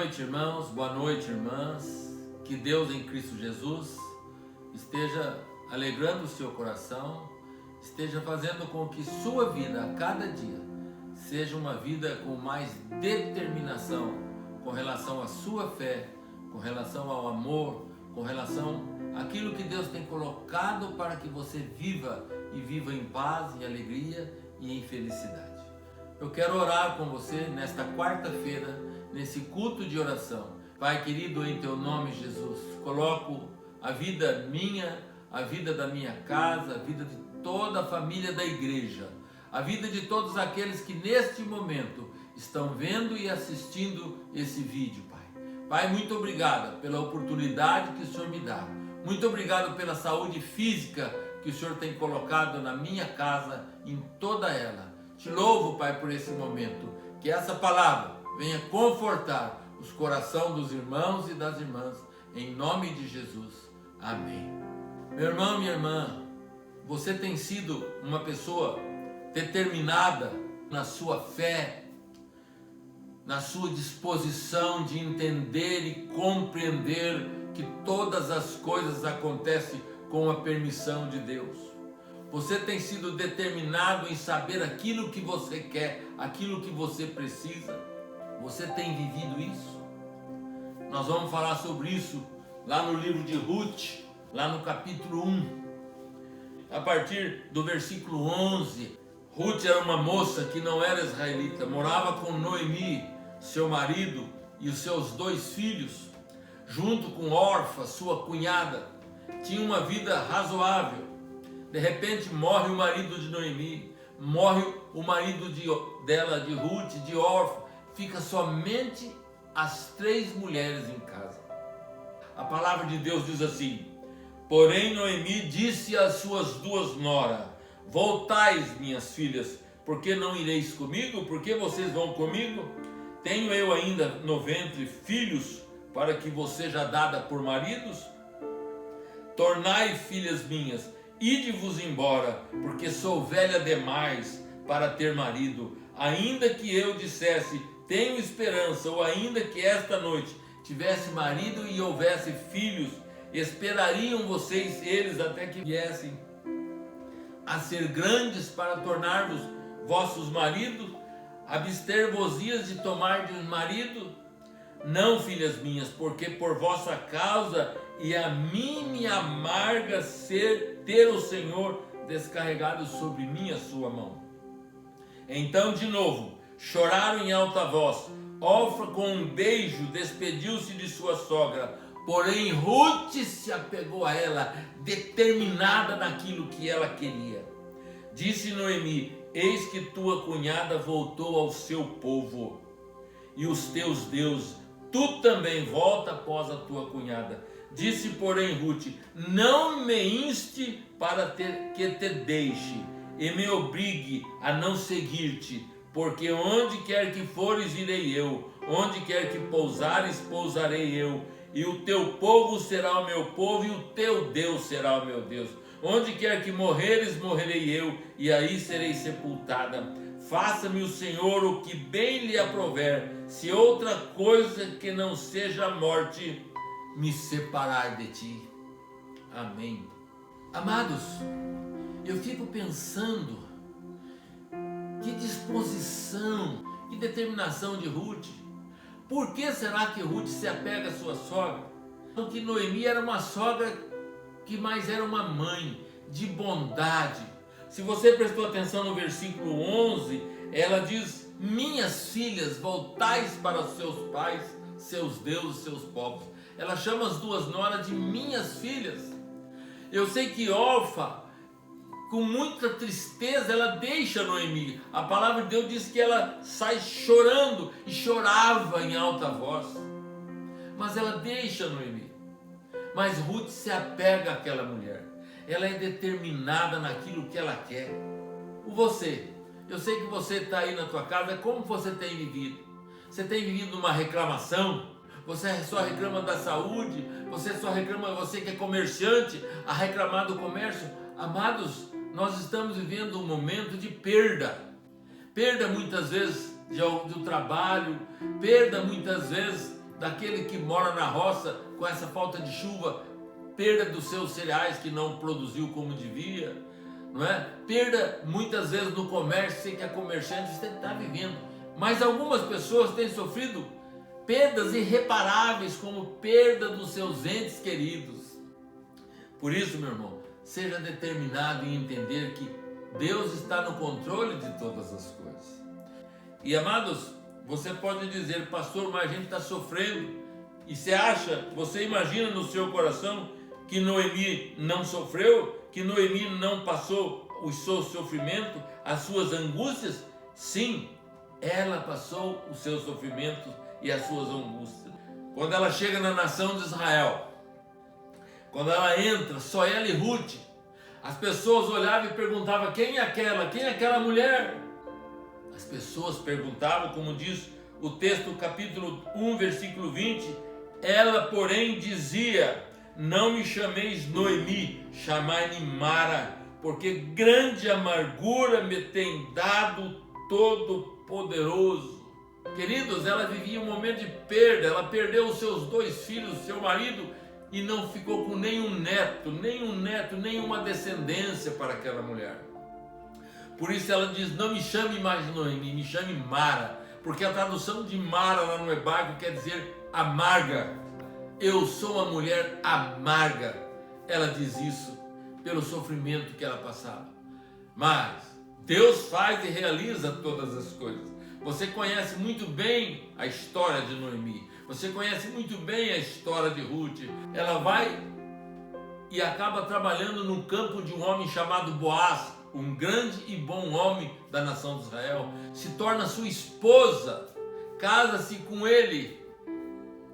noite, irmãos, boa noite, irmãs. Que Deus em Cristo Jesus esteja alegrando o seu coração, esteja fazendo com que sua vida a cada dia seja uma vida com mais determinação com relação à sua fé, com relação ao amor, com relação àquilo que Deus tem colocado para que você viva e viva em paz, em alegria e em felicidade. Eu quero orar com você nesta quarta-feira, nesse culto de oração. Pai querido, em teu nome, Jesus, coloco a vida minha, a vida da minha casa, a vida de toda a família da igreja, a vida de todos aqueles que neste momento estão vendo e assistindo esse vídeo, Pai. Pai, muito obrigado pela oportunidade que o Senhor me dá. Muito obrigado pela saúde física que o Senhor tem colocado na minha casa, em toda ela. Te louvo, Pai, por esse momento. Que essa palavra venha confortar os corações dos irmãos e das irmãs, em nome de Jesus. Amém. Meu irmão, minha irmã, você tem sido uma pessoa determinada na sua fé, na sua disposição de entender e compreender que todas as coisas acontecem com a permissão de Deus. Você tem sido determinado em saber aquilo que você quer, aquilo que você precisa. Você tem vivido isso? Nós vamos falar sobre isso lá no livro de Ruth, lá no capítulo 1. A partir do versículo 11, Ruth era uma moça que não era israelita, morava com Noemi, seu marido, e os seus 2 filhos, junto com Orfa, sua cunhada. Tinha uma vida razoável. De repente morre o marido de Noemi, morre o marido dela, de Ruth, de Orfa. Fica somente as 3 mulheres em casa. A palavra de Deus diz assim: porém Noemi disse às suas 2 noras: voltais, minhas filhas, porque não ireis comigo? Porque vocês vão comigo? Tenho eu ainda no ventre filhos para que vos seja dada por maridos? Tornai, filhas minhas, ide-vos embora, porque sou velha demais para ter marido. Ainda que eu dissesse, tenho esperança, ou ainda que esta noite tivesse marido e houvesse filhos, esperariam vocês eles até que viessem a ser grandes para tornar-vos vossos maridos? Abster-vos-ias de tomar de um marido? Não, filhas minhas, porque por vossa causa e a mim me amarga ter o Senhor descarregado sobre mim a sua mão. Então de novo choraram em alta voz. Orfa com um beijo despediu-se de sua sogra, porém Ruth se apegou a ela, determinada naquilo que ela queria. Disse Noemi: eis que tua cunhada voltou ao seu povo e os teus deuses. Tu também volta após a tua cunhada. Disse, porém, Ruth: não me inste para que te deixe e me obrigue a não seguir-te, porque onde quer que fores, irei eu, onde quer que pousares, pousarei eu, e o teu povo será o meu povo, e o teu Deus será o meu Deus. Onde quer que morreres, morrerei eu, e aí serei sepultada. Faça-me o Senhor o que bem lhe aprouver, se outra coisa que não seja a morte me separar de ti. Amém. Amados, eu fico pensando, que disposição, que determinação de Ruth. Por que será que Ruth se apega à sua sogra? Porque Noemi era uma sogra que mais era uma mãe de bondade. Se você prestou atenção no versículo 11, ela diz: minhas filhas, voltais para os seus pais, seus deuses, seus povos. Ela chama as 2 noras de minhas filhas. Eu sei que Orfa, com muita tristeza, ela deixa Noemi. A palavra de Deus diz que ela sai chorando e chorava em alta voz. Mas ela deixa Noemi. Mas Ruth se apega àquela mulher. Ela é determinada naquilo que ela quer. Você, eu sei que você está aí na tua casa. Como você tem vivido? Você tem vivido uma reclamação? Você só reclama da saúde? Você só reclama, você que é comerciante, a reclamar do comércio? Amados, nós estamos vivendo um momento de perda. Perda muitas vezes do trabalho, perda muitas vezes daquele que mora na roça com essa falta de chuva, perda dos seus cereais que não produziu como devia, não é? Perda muitas vezes no comércio, você que é comerciante, você está vivendo. Mas algumas pessoas têm sofrido perdas irreparáveis, como perda dos seus entes queridos. Por isso, meu irmão, seja determinado em entender que Deus está no controle de todas as coisas. E amados, você pode dizer, pastor, mas a gente está sofrendo. E você imagina no seu coração que Noemi não sofreu, que Noemi não passou o seu sofrimento, as suas angústias? Sim, ela passou os seus sofrimentos e as suas angústias. Quando ela chega na nação de Israel, quando ela entra, só ela e Ruth, as pessoas olhavam e perguntavam, quem é aquela? Quem é aquela mulher? As pessoas perguntavam, como diz o texto, capítulo 1, versículo 20, ela, porém, dizia, não me chameis Noemi, chamai-me Mara, porque grande amargura me tem dado Todo-Poderoso. Queridos, ela vivia um momento de perda, ela perdeu os seus 2 filhos, seu marido, e não ficou com nenhum neto, nenhuma descendência para aquela mulher. Por isso ela diz, não me chame mais Noemi, me chame Mara, porque a tradução de Mara lá no hebraico quer dizer amarga. Eu sou uma mulher amarga. Ela diz isso pelo sofrimento que ela passava. Mas Deus faz e realiza todas as coisas. Você conhece muito bem a história de Noemi. Você conhece muito bem a história de Ruth. Ela vai e acaba trabalhando no campo de um homem chamado Boaz, um grande e bom homem da nação de Israel. Se torna sua esposa, casa-se com ele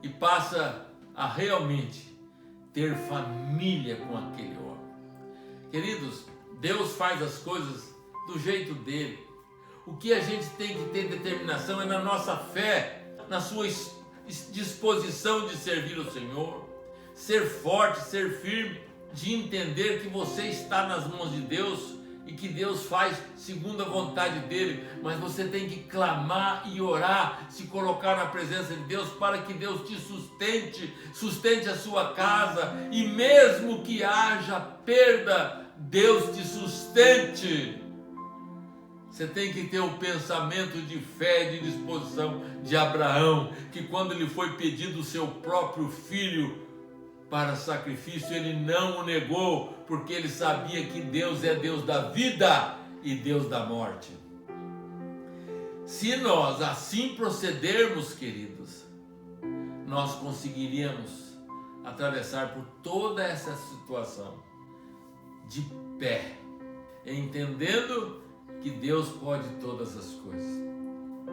e passa a realmente ter família com aquele homem. Queridos, Deus faz as coisas do jeito dele. O que a gente tem que ter determinação é na nossa fé, na sua disposição de servir o Senhor, ser forte, ser firme, de entender que você está nas mãos de Deus e que Deus faz segundo a vontade dele, mas você tem que clamar e orar, se colocar na presença de Deus para que Deus te sustente a sua casa, e mesmo que haja perda, Deus te sustente. Você tem que ter o pensamento de fé, de disposição de Abraão, que quando lhe foi pedido o seu próprio filho para sacrifício, ele não o negou, porque ele sabia que Deus é Deus da vida e Deus da morte. Se nós assim procedermos, queridos, nós conseguiríamos atravessar por toda essa situação de pé, entendendo que Deus pode todas as coisas.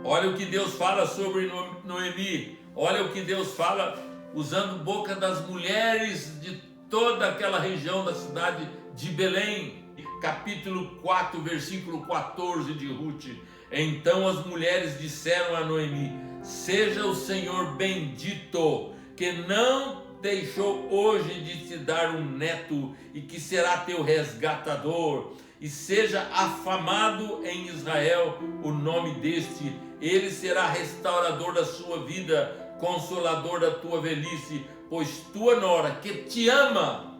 Olha o que Deus fala sobre Noemi, olha o que Deus fala usando boca das mulheres de toda aquela região da cidade de Belém. Capítulo 4, versículo 14 de Ruth. Então as mulheres disseram a Noemi, seja o Senhor bendito, que não deixou hoje de te dar um neto e que será teu resgatador, e seja afamado em Israel o nome deste, ele será restaurador da sua vida, consolador da tua velhice, pois tua nora, que te ama,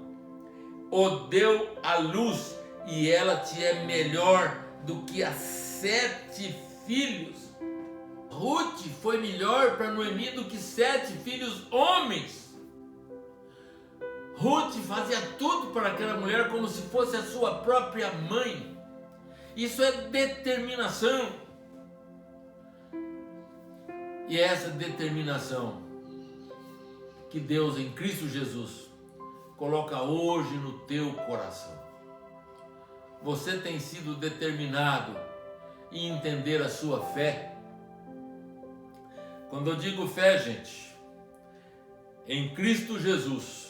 o deu à luz, e ela te é melhor do que as 7 filhos. Ruth foi melhor para Noemi do que 7 filhos homens. Ruth fazia tudo para aquela mulher como se fosse a sua própria mãe. Isso é determinação. E é essa determinação que Deus em Cristo Jesus coloca hoje no teu coração. Você tem sido determinado em entender a sua fé. Quando eu digo fé, gente, em Cristo Jesus,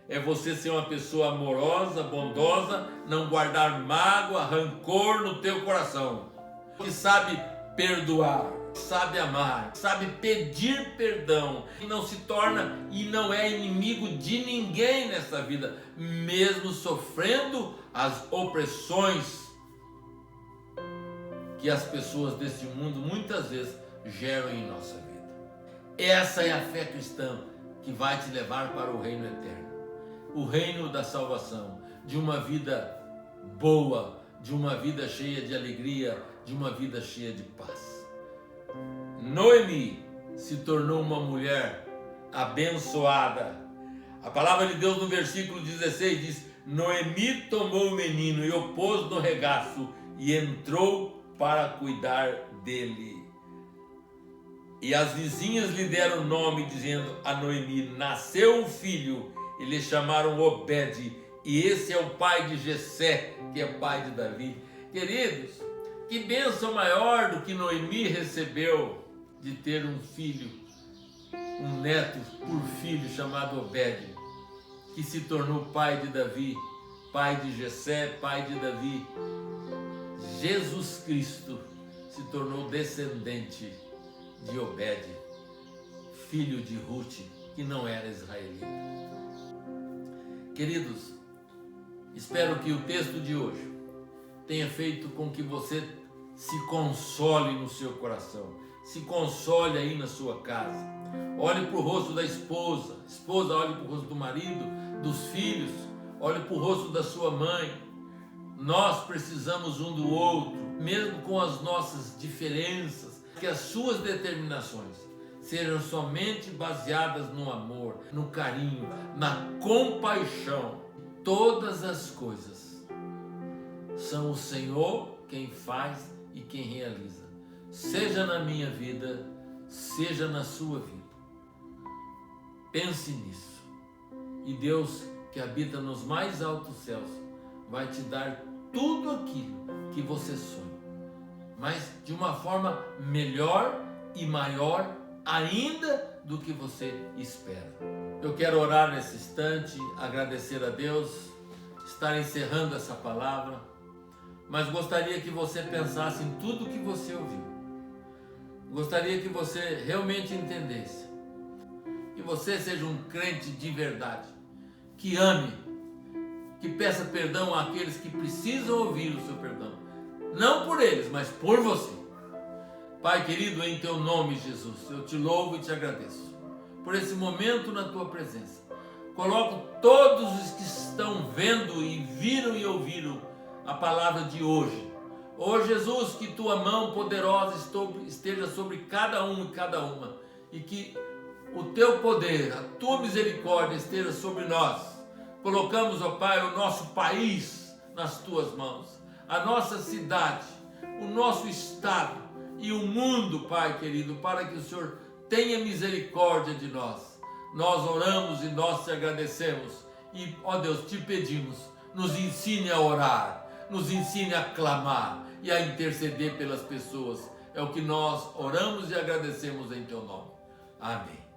é você ser uma pessoa amorosa, bondosa, não guardar mágoa, rancor no teu coração, que sabe perdoar, sabe amar, sabe pedir perdão, e não se torna e não é inimigo de ninguém nessa vida, mesmo sofrendo as opressões que as pessoas deste mundo muitas vezes geram em nossa vida. Essa é a fé cristã que vai te levar para o reino eterno, o reino da salvação, de uma vida boa, de uma vida cheia de alegria, de uma vida cheia de paz. Noemi se tornou uma mulher abençoada. A palavra de Deus no versículo 16 diz: Noemi tomou o menino e o pôs no regaço e entrou para cuidar dele. E as vizinhas lhe deram nome, dizendo a Noemi: nasceu um filho, e lhe chamaram Obed, e esse é o pai de Jessé, que é pai de Davi. Queridos, que bênção maior do que Noemi recebeu de ter um filho, um neto por filho chamado Obed, que se tornou pai de Davi, pai de Jessé, pai de Davi. Jesus Cristo se tornou descendente de Obed, filho de Ruth, que não era israelita. Queridos, espero que o texto de hoje tenha feito com que você se console no seu coração, se console aí na sua casa. Olhe para o rosto da esposa, olhe para o rosto do marido, dos filhos, olhe para o rosto da sua mãe. Nós precisamos um do outro, mesmo com as nossas diferenças, que as suas determinações sejam somente baseadas no amor, no carinho, na compaixão. Todas as coisas são o Senhor quem faz e quem realiza, seja na minha vida, seja na sua vida. Pense nisso, e Deus, que habita nos mais altos céus, vai te dar tudo aquilo que você sonha, mas de uma forma melhor e maior ainda do que você espera. Eu quero orar nesse instante, agradecer a Deus, estar encerrando essa palavra, mas gostaria que você pensasse em tudo que você ouviu. Gostaria que você realmente entendesse, que você seja um crente de verdade, que ame, que peça perdão àqueles que precisam ouvir o seu perdão, não por eles, mas por você. Pai querido, em teu nome, Jesus, eu te louvo e te agradeço por esse momento na tua presença. Coloco todos os que estão vendo e viram e ouviram a palavra de hoje. Ó Jesus, que tua mão poderosa esteja sobre cada um e cada uma, e que o teu poder, a tua misericórdia esteja sobre nós. Colocamos, ó Pai, o nosso país nas tuas mãos, a nossa cidade, o nosso estado e o mundo, Pai querido, para que o Senhor tenha misericórdia de nós. Nós oramos e nós te agradecemos e, ó Deus, te pedimos, nos ensine a orar, nos ensine a clamar e a interceder pelas pessoas. É o que nós oramos e agradecemos em teu nome. Amém.